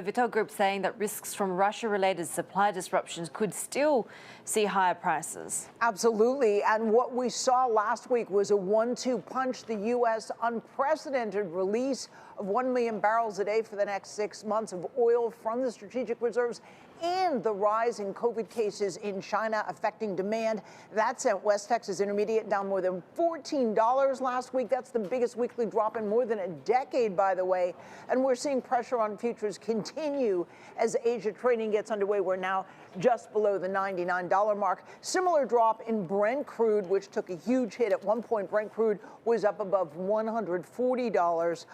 Vitol Group saying that risks from Russia-related supply disruptions could still see higher prices. Absolutely. And what we saw last week was a 1-2 punch. The U.S. unprecedented release of 1 million barrels a day for the next 6 months of oil from the strategic reserves, and the rise in COVID cases in China affecting demand. That sent West Texas Intermediate down more than $14 last week. That's the biggest weekly drop in more than a decade, by the way. And we're seeing pressure on futures continue as Asia trading gets underway. We're now just below the $99 mark. Similar drop in Brent crude, which took a huge hit. At one point, Brent crude was up above $140.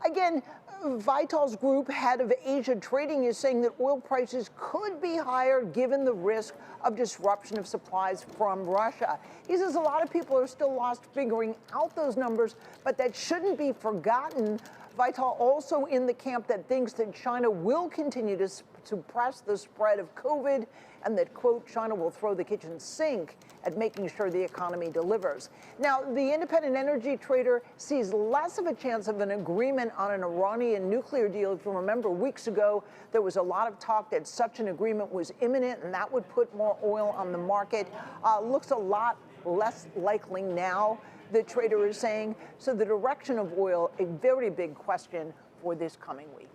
Again, Vitol's group, head of Asia trading, is saying that oil prices could be higher given the risk of disruption of supplies from Russia. He says a lot of people are still lost figuring out those numbers, but that shouldn't be forgotten. Vitol also in the camp that thinks that China will continue to suppress the spread of COVID, and that, quote, China will throw the kitchen sink at making sure the economy delivers. Now, the independent energy trader sees less of a chance of an agreement on an Iranian nuclear deal. If you remember, weeks ago, there was a lot of talk that such an agreement was imminent, and that would put more oil on the market. Looks a lot less likely now, the trader is saying. So the direction of oil, a very big question for this coming week.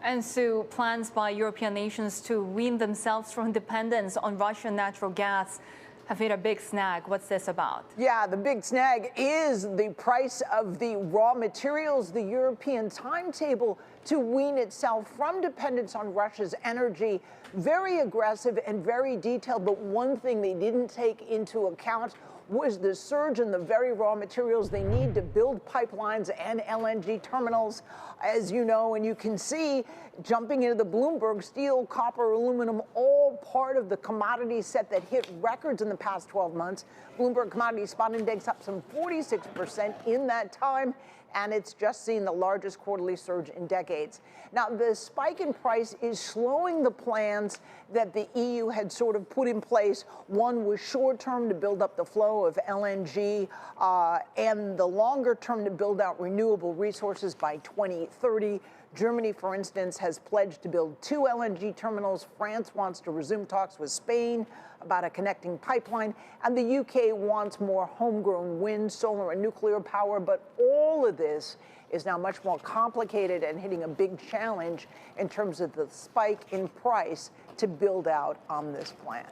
And Sue, plans by European nations to wean themselves from dependence on Russian natural gas have hit a big snag. What's this about? Yeah, the big snag is the price of the raw materials. The European timetable to wean itself from dependence on Russia's energy, very aggressive and very detailed. But one thing they didn't take into account was the surge in the very raw materials they need to build pipelines and LNG terminals, as you know, and you can see jumping into the Bloomberg, steel, copper, aluminum, all part of the commodity set that hit records in the past 12 months. Bloomberg Commodity Spot Index up some 46% in that time, and it's just seen the largest quarterly surge in decades. Now, the spike in price is slowing the plans that the EU had sort of put in place. One was short-term to build up the flow of LNG, and the longer term to build out renewable resources by 2030. Germany, for instance, has pledged to build 2 LNG terminals. France wants to resume talks with Spain about a connecting pipeline. And the UK wants more homegrown wind, solar, and nuclear power. But all of this is now much more complicated and hitting a big challenge in terms of the spike in price to build out on this plan.